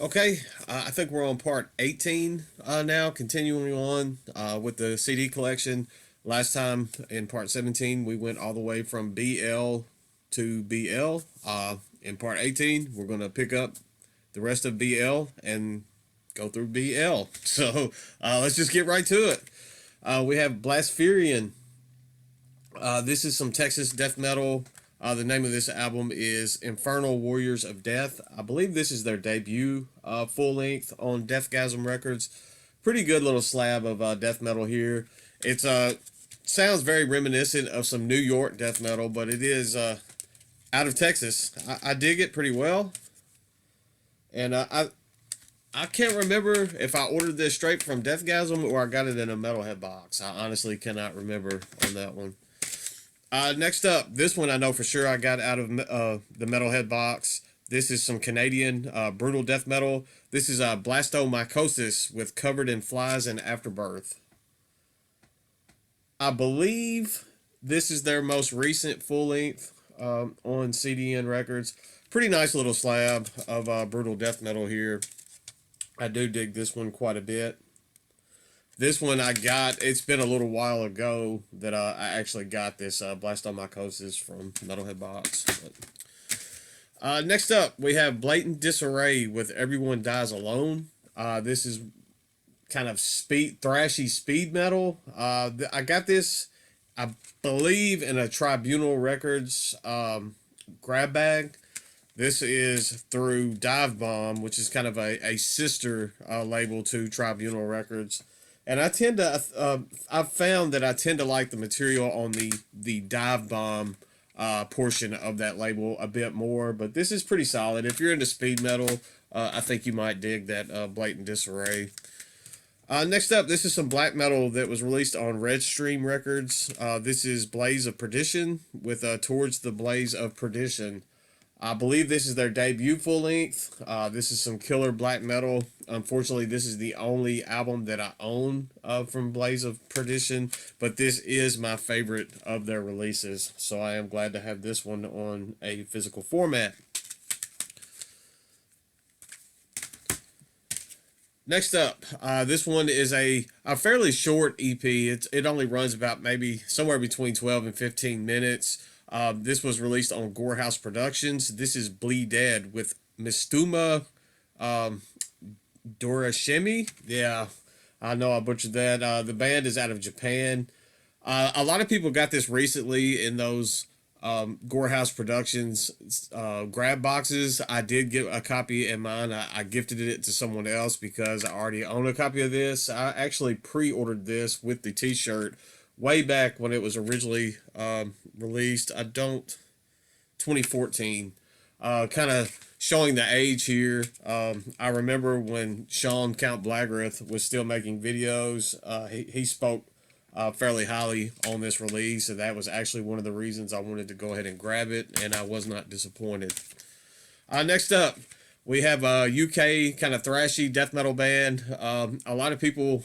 Okay, I think we're on part 18 now, continuing on with the CD collection. Last time in part 17, we went all the way from BL to BL. In part 18, we're going to pick up the rest of BL and go through BL. So let's just get right to it. We have Blaspherian. This is some Texas death metal. The name of this album is Infernal Warriors of Death. I believe this is their debut full length on Deathgasm Records. Pretty good little slab of death metal here. It's sounds very reminiscent of some New York death metal, but it is out of Texas. I dig it pretty well, and I can't remember if I ordered this straight from Deathgasm or I got it in a Metalhead box. I honestly cannot remember on that one. Next up, this one I know for sure I got out of the Metalhead box. This is some Canadian brutal death metal. This is Blastomycosis with Covered in Flies and Afterbirth. I believe this is their most recent full length on CDN Records. Pretty nice little slab of brutal death metal here. I do dig this one quite a bit. This one I got, it's been a little while ago that I actually got this Blastomycosis from Metalhead Box. Next up, we have Blatant Disarray with Everyone Dies Alone. This is kind of thrashy speed metal. I got this, I believe, in a Tribunal Records grab bag. This is through Dive Bomb, which is kind of a sister label to Tribunal Records. And I tend to, I've found that I tend to like the material on the Dive Bomb portion of that label a bit more. But this is pretty solid. If you're into speed metal, I think you might dig that Blatant Disarray. Next up, this is some black metal that was released on Redstream Records. This is Blaze of Perdition with Towards the Blaze of Perdition. I believe this is their debut full length. This is some killer black metal. Unfortunately, this is the only album that I own from Blaze of Perdition, but this is my favorite of their releases, so I am glad to have this one on a physical format. Next up, this one is a fairly short EP. It only runs about maybe somewhere between 12 and 15 minutes. This was released on Gorehouse Productions. This is Bleed Dead with Mistuma Dorashemi. Yeah, I know I butchered that. The band is out of Japan. A lot of people got this recently in those Gorehouse Productions grab boxes. I did get a copy in mine. I gifted it to someone else because I already own a copy of this. I actually pre-ordered this with the t-shirt way back when it was originally released. 2014. Kind of showing the age here. I remember when Sean Count Blagreth was still making videos. He spoke fairly highly on this release, and that was actually one of the reasons I wanted to go ahead and grab it, and I was not disappointed. Next up, we have a UK kind of thrashy death metal band. A lot of people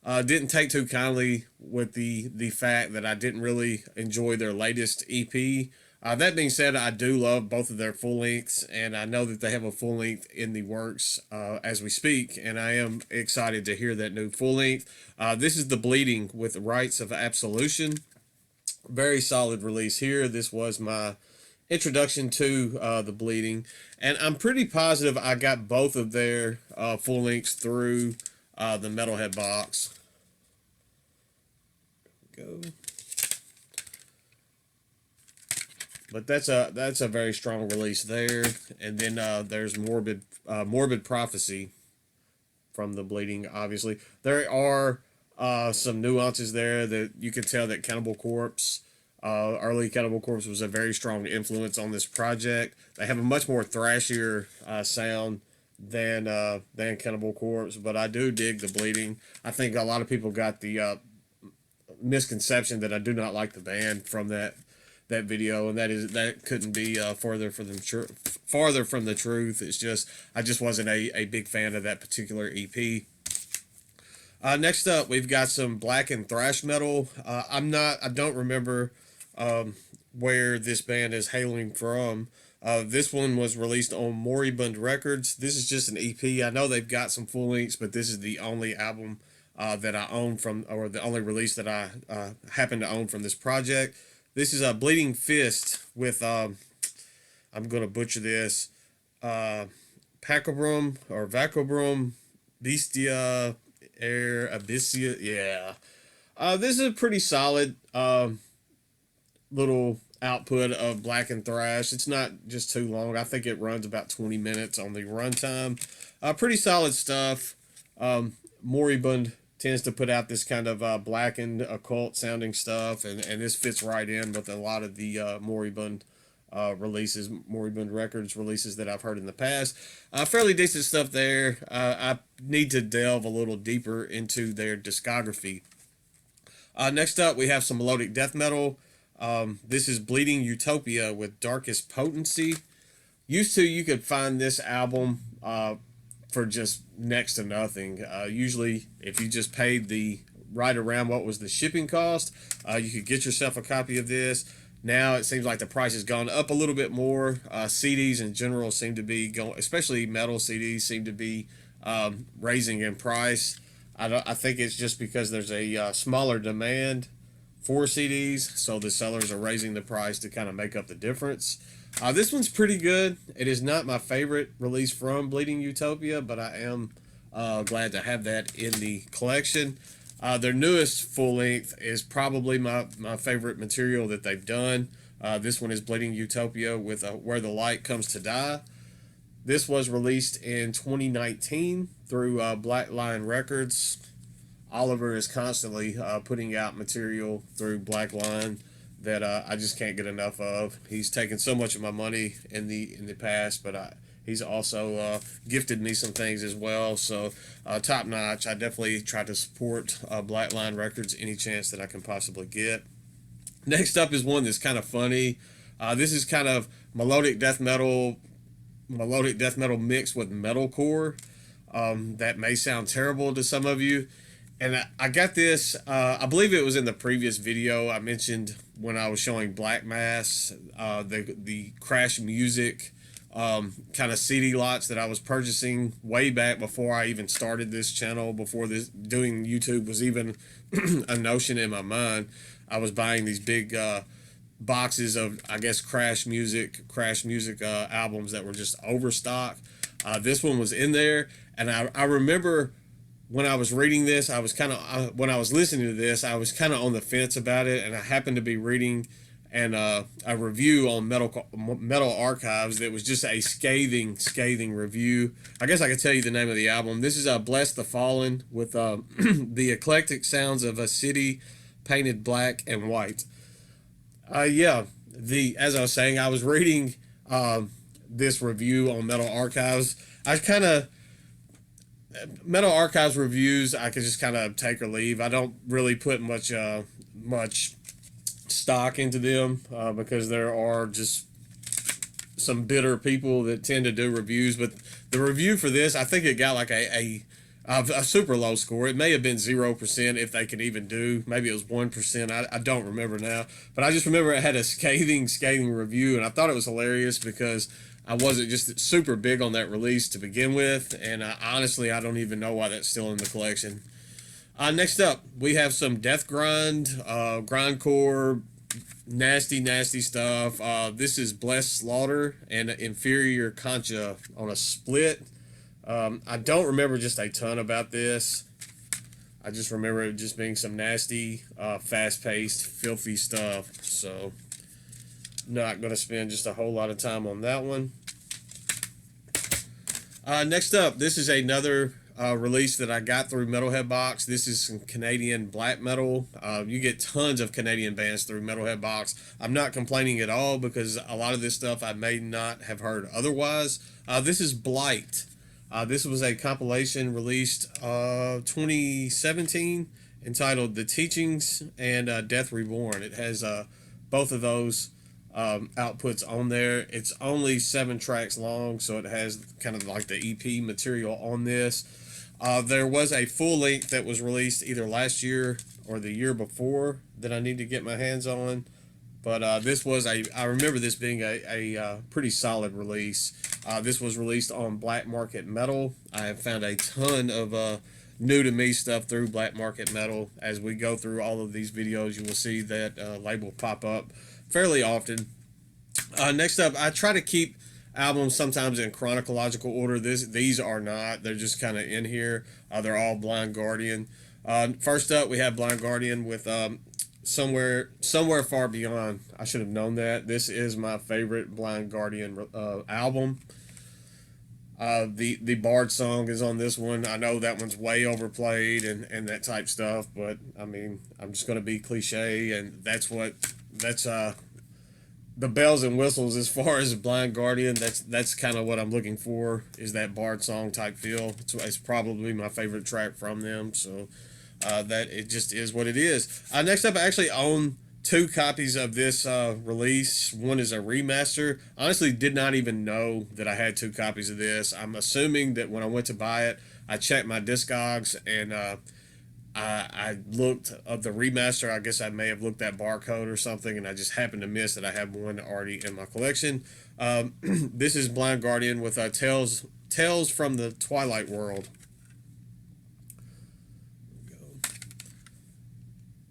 didn't take too kindly with the fact that I didn't really enjoy their latest EP. That being said, I do love both of their full lengths, and I know that they have a full length in the works as we speak, and I am excited to hear that new full length. This is The Bleeding with Rites of Absolution. Very solid release here. This was my introduction to The Bleeding, and I'm pretty positive I got both of their full lengths through the Metalhead box. Go. But that's a very strong release there. And then there's Morbid Prophecy from The Bleeding. Obviously, there are some nuances there that you can tell that Cannibal Corpse, early Cannibal Corpse, was a very strong influence on this project. They have a much more thrashier sound than Cannibal Corpse, but I do dig The Bleeding. I think a lot of people got the misconception that I do not like the band from that video, and that couldn't be farther from the truth. It's just I just wasn't a big fan of that particular EP. Next up, we've got some black and thrash metal. I don't remember where this band is hailing from, This one was released on Moribund Records. This is just an EP. I know they've got some full lengths, but this is the only album that I own from, or the only release that I happen to own from this project. This is a Bleeding Fist with, I'm going to butcher this, Pacobrum or Vacobrum Bestia Air Abyssia. Yeah. This is a pretty solid little output of Black and Thrash. It's not just too long. I think it runs about 20 minutes on the runtime. Pretty solid stuff. Moribund tends to put out this kind of blackened, occult sounding stuff, and this fits right in with a lot of the Moribund releases, Moribund Records releases that I've heard in the past. Fairly decent stuff there. I need to delve a little deeper into their discography. Next up, we have some melodic death metal. This is Bleeding Utopia with Darkest Potency. Used to, you could find this album for just next to nothing. Usually, if you just paid the right around what was the shipping cost, you could get yourself a copy of this. Now it seems like the price has gone up a little bit more. CDs in general seem to be going, especially metal CDs, seem to be raising in price. I think it's just because there's a smaller demand for CDs, so the sellers are raising the price to kind of make up the difference. This one's pretty good. It is not my favorite release from Bleeding Utopia, but I am glad to have that in the collection. Their newest full length is probably my favorite material that they've done. This one is Bleeding Utopia with Where the Light Comes to Die. This was released in 2019 through Black Lion Records. Oliver is constantly putting out material through Black Lion that I just can't get enough of. He's taken so much of my money in the past, but he's also gifted me some things as well. So top notch. I definitely try to support Black Lion Records any chance that I can possibly get. Next up is one that's kind of funny. This is kind of melodic death metal mixed with metalcore. That may sound terrible to some of you. And I got this, I believe it was in the previous video I mentioned when I was showing Black Mass, the Crash Music kind of CD lots that I was purchasing way back before I even started this channel, before this doing YouTube was even a notion in my mind. I was buying these big boxes of, I guess, Crash Music albums that were just overstock. This one was in there, and I remember when I was reading this, I was kind of when I was listening to this, I was kind of on the fence about it, and I happened to be reading a review on Metal Archives that was just a scathing review. I guess I could tell you the name of the album. This is Bless the Fallen with the eclectic sounds of a city painted black and white. As I was saying, I was reading this review on Metal Archives. Metal Archives reviews I could just kind of take or leave. I don't really put much stock into them because there are just some bitter people that tend to do reviews. But the review for this, I think it got like a super low score. It may have been 0% if they could even do. Maybe it was 1%. I don't remember now. But I just remember it had a scathing review, and I thought it was hilarious because I wasn't just super big on that release to begin with, and honestly, I don't even know why that's still in the collection. Next up, we have some death grind, grindcore, nasty stuff. This is Blessed Slaughter and Inferior Concha on a split. I don't remember just a ton about this. I just remember it just being some nasty, fast-paced, filthy stuff. So, not going to spend just a whole lot of time on that one. Next up, this is another release that I got through Metalhead Box. This is some Canadian black metal. You get tons of Canadian bands through Metalhead Box. I'm not complaining at all because a lot of this stuff I may not have heard otherwise. This is Blight. This was a compilation released 2017 entitled The Teachings and Death Reborn. It has both of those outputs on there. It's only 7 tracks long, so it has kind of like the EP material on this. There was a full length that was released either last year or the year before that I need to get my hands on. But this was I remember this being a pretty solid release. This was released on Black Market Metal. I have found a ton of new to me stuff through Black Market Metal. As we go through all of these videos, you will see that label pop up fairly often. Next up, I try to keep albums sometimes in chronological order. These are not. They're just kind of in here. They're all Blind Guardian. First up, we have Blind Guardian with somewhere far beyond. I should have known that. This is my favorite Blind Guardian album. The Bard song is on this one. I know that one's way overplayed and that type stuff, but I mean, I'm just gonna be cliche, and that's the bells and whistles as far as Blind Guardian. That's kind of what I'm looking for, is that Bard song type feel. It's probably my favorite track from them. So that it just is what it is. Next up, I actually own 2 copies of this release. One is a remaster. Honestly, did not even know that I had 2 copies of this. I'm assuming that when I went to buy it, I checked my Discogs and I looked up the remaster. I guess I may have looked at barcode or something, and I just happened to miss that I have one already in my collection. This is Blind Guardian with Tales from the Twilight World.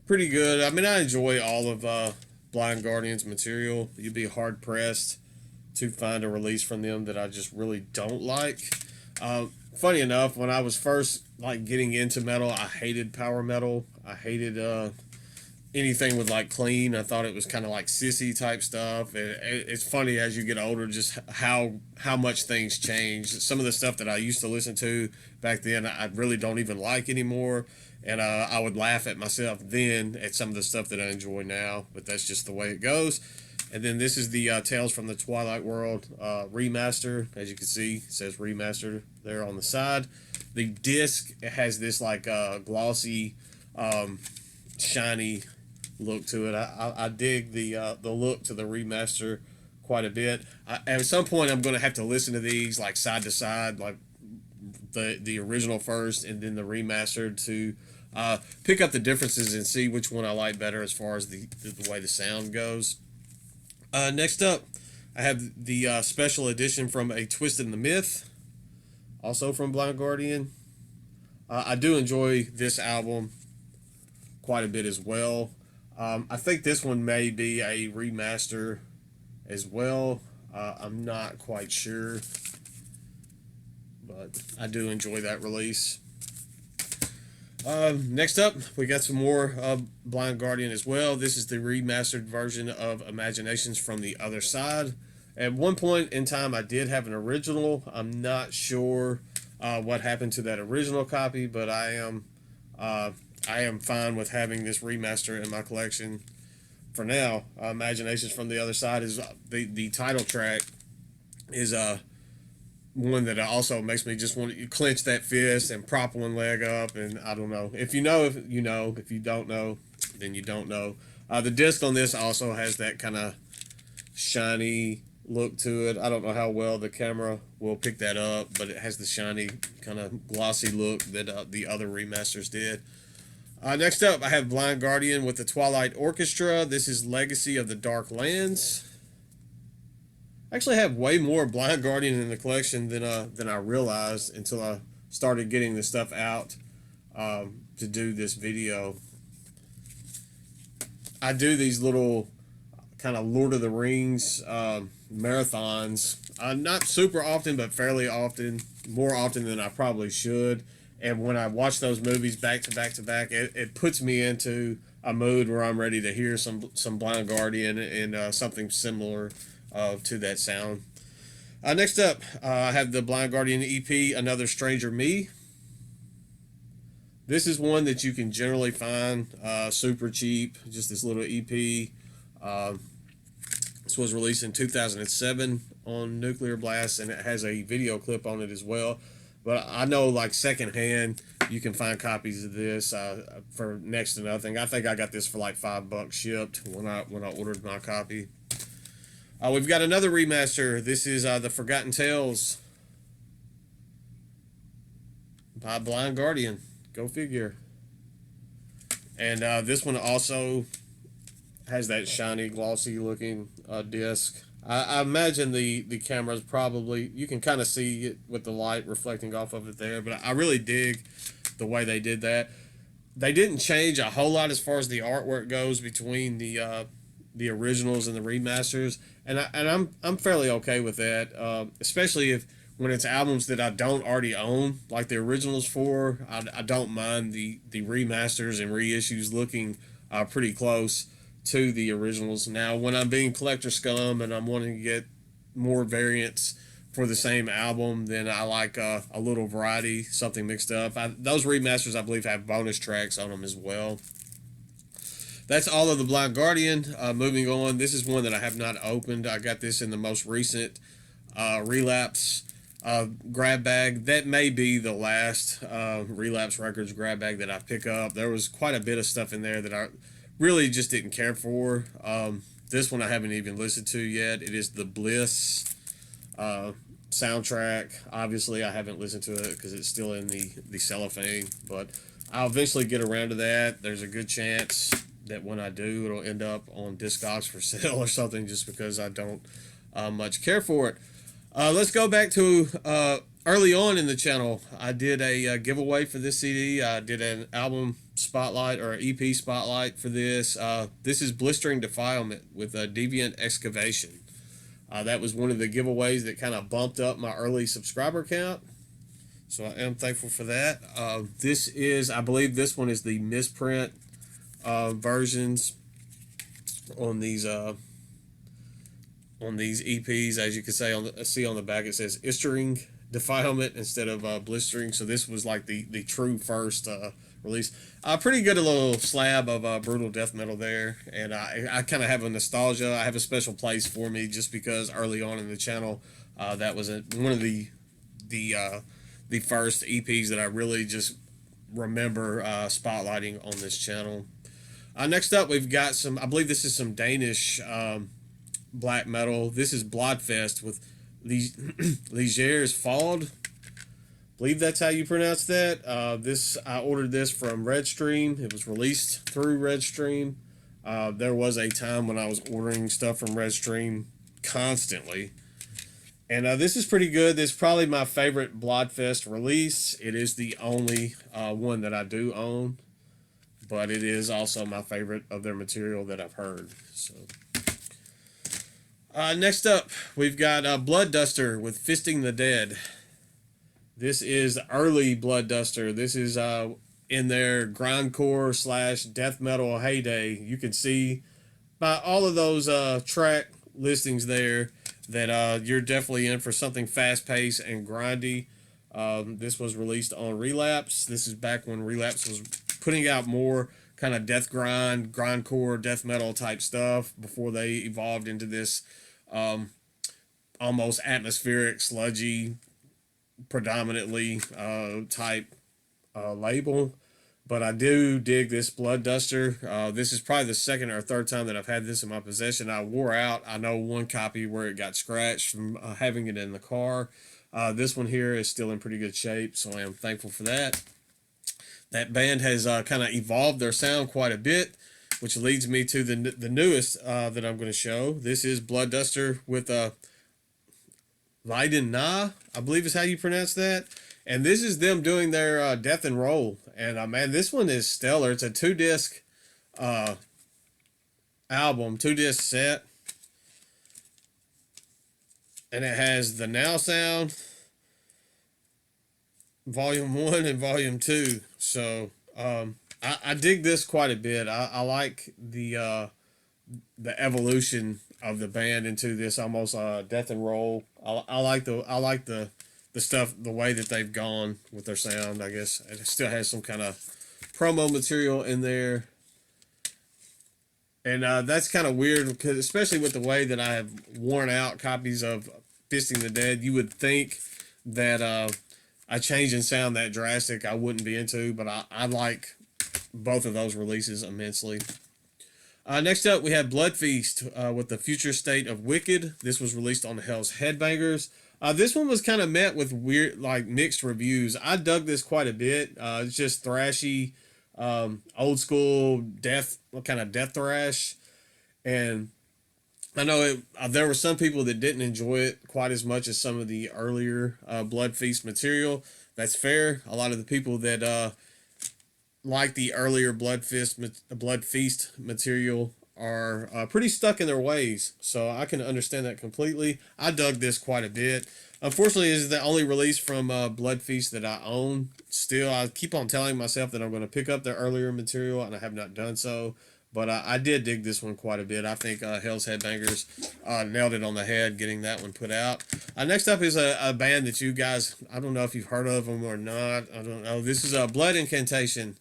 Pretty good. I mean, I enjoy all of Blind Guardian's material. You'd be hard pressed to find a release from them that I just really don't like. Funny enough, when I was first like getting into metal, I hated power metal. I hated anything with like clean. I thought it was kind of like sissy type stuff. It's funny as you get older just how much things change. Some of the stuff that I used to listen to back then, I really don't even like anymore. And I would laugh at myself then at some of the stuff that I enjoy now, but that's just the way it goes. And then this is the Tales from the Twilight World remaster. As you can see, it says remaster there on the side. The disc has this like glossy, shiny look to it. I dig the look to the remaster quite a bit. At some point, I'm going to have to listen to these like side to side, like the original first and then the remastered, to pick up the differences and see which one I like better as far as the way the sound goes. Next up, I have the special edition from A Twist in the Myth, also from Blind Guardian. I do enjoy this album quite a bit as well. I think this one may be a remaster as well. I'm not quite sure, but I do enjoy that release. Next up, we got some more Blind Guardian as well. This is the remastered version of Imaginations from the Other Side. At one point in time, I did have an original. I'm not sure what happened to that original copy, but I am fine with having this remaster in my collection for now. Imaginations from the Other Side is the title track is one that also makes me just want to clench that fist and prop one leg up, and I don't know. If you know, if you know. If you don't know, then you don't know. The disc on this also has that kind of shiny look to it. I don't know how well the camera will pick that up, but it has the shiny kind of glossy look that the other remasters did. Next up, I have Blind Guardian with the Twilight Orchestra. This is Legacy of the Dark Lands. I actually have way more Blind Guardian in the collection than I realized until I started getting this stuff out to do this video. I do these little kind of Lord of the Rings marathons, not super often, but fairly often, more often than I probably should. And when I watch those movies back to back to back, it puts me into a mood where I'm ready to hear some Blind Guardian and something similar to that sound. Next up, I have the Blind Guardian EP, Another Stranger Me. This is one that you can generally find super cheap, just this little EP. This was released in 2007 on Nuclear Blast, and it has a video clip on it as well. But I know, like, secondhand, you can find copies of this for next to nothing. I think I got this for like $5 shipped when I ordered my copy. We've got another remaster. This is the Forgotten Tales by Blind Guardian. Go figure. And this one also has that shiny, glossy looking disc. I imagine the camera's probably, you can kind of see it with the light reflecting off of it there, but I really dig the way they did that. They didn't change a whole lot as far as the artwork goes between the originals and the remasters, and I'm fairly okay with that, especially if when it's albums that I don't already own, like the originals for. I don't mind the remasters and reissues looking pretty close to the originals. Now, when I'm being collector scum and I'm wanting to get more variants for the same album, then I like a little variety, something mixed up. Those remasters, I believe, have bonus tracks on them as well. That's all of the Blind Guardian. Moving on, this is one that I have not opened. I got this in the most recent Relapse grab bag. That may be the last Relapse Records grab bag that I pick up. There was quite a bit of stuff in there that I really just didn't care for. This one I haven't even listened to yet. It is the Bliss soundtrack. Obviously, I haven't listened to it because it's still in the cellophane, but I'll eventually get around to that. There's a good chance that when I do, it'll end up on Discogs for sale or something, just because I don't much care for it. Let's go back to early on in the channel. I did a giveaway for this CD. I did an album spotlight or EP spotlight for this. This is Blistering Defilement with Deviant Excavation. That was one of the giveaways that kind of bumped up my early subscriber count, so I am thankful for that. This is, I believe this one is the misprint versions on these EPs. As you can see on the back, it says Blistering Defilement instead of Blistering. So this was like the true first release. Pretty good, a little slab of brutal death metal there, and I kind of have a nostalgia. I have a special place for me just because early on in the channel, that was one of the first EPs that I really just remember spotlighting on this channel. Next up, we've got some, I believe this is some Danish black metal. This is Bloodfest with Legers Fald. I believe that's how you pronounce that. I ordered this from Redstream. It was released through Redstream. There was a time when I was ordering stuff from Redstream constantly. And this is pretty good. This is probably my favorite Bloodfest release. It is the only one that I do own, but it is also my favorite of their material that I've heard. So, next up, we've got Blood Duster with Fisting the Dead. This is early Blood Duster. This is in their grindcore / death metal heyday. You can see by all of those track listings there that you're definitely in for something fast-paced and grindy. This was released on Relapse. This is back when Relapse was putting out more kind of death grindcore, death metal type stuff before they evolved into this almost atmospheric, sludgy, predominantly type label. But I do dig this Blood Duster. This is probably the second or third time that I've had this in my possession. I wore out, I know, one copy where it got scratched from having it in the car. This one here is still in pretty good shape, so I am thankful for that. That band has kind of evolved their sound quite a bit, which leads me to the newest that I'm going to show. This is Blood Duster with Leiden Na, I believe is how you pronounce that. And this is them doing their Death and Roll. And man, this one is stellar. It's a 2-disc album, 2-disc set. And it has the Now Sound, Volume 1 and Volume 2. So I dig this quite a bit. I like the evolution of the band into this almost death and roll. I like the stuff, the way that they've gone with their sound. I guess it still has some kind of promo material in there, and that's kind of weird because, especially with the way that I have worn out copies of Fisting the Dead, you would think that a change in sound that drastic I wouldn't be into, but I like both of those releases immensely. Next up, we have Blood Feast with the Future State of Wicked. This was released on Hell's Headbangers. This one was kind of met with weird, like, mixed reviews. I dug this quite a bit. It's just thrashy, old school death, kind of death thrash. And I know there were some people that didn't enjoy it quite as much as some of the earlier Blood Feast material. That's fair. A lot of the people that like the earlier Blood Feast material are pretty stuck in their ways, so I can understand that completely. I dug this quite a bit. Unfortunately, this is the only release from Blood Feast that I own. Still, I keep on telling myself that I'm going to pick up the earlier material, and I have not done so. But I did dig this one quite a bit. I think Hell's Headbangers nailed it on the head getting that one put out. Next up is a band that you guys, I don't know if you've heard of them or not. I don't know. This is Blood Incantation.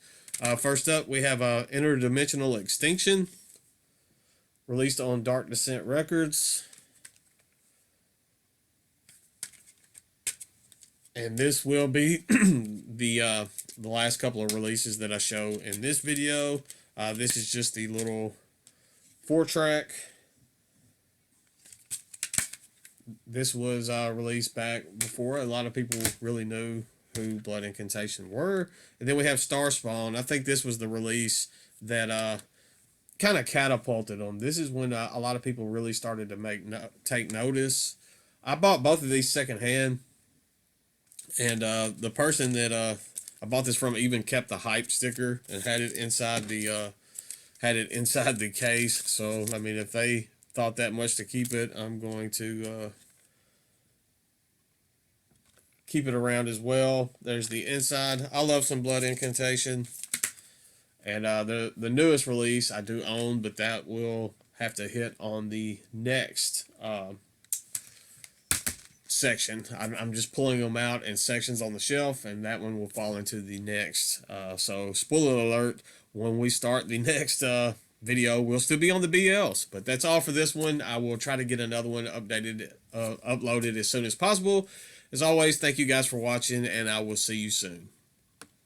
First up, we have Interdimensional Extinction, released on Dark Descent Records. And this will be the last couple of releases that I show in this video. This is just the little 4-track. This was released back before a lot of people really knew who Blood Incantation were. And then we have Starspawn. I think this was the release that kind of catapulted them. This is when a lot of people really started to take notice. I bought both of these secondhand, and the person that I bought this from even kept the hype sticker and had it inside the case. So I mean, if they thought that much to keep it, I'm going to keep it around as well. There's the inside. I love some Blood Incantation. And the newest release I do own, but that will have to hit on the next section. I'm just pulling them out in sections on the shelf, and that one will fall into the next. So spoiler alert, when we start the next video, we'll still be on the BLs. But that's all for this one. I will try to get another one uploaded as soon as possible. As always, thank you guys for watching, and I will see you soon.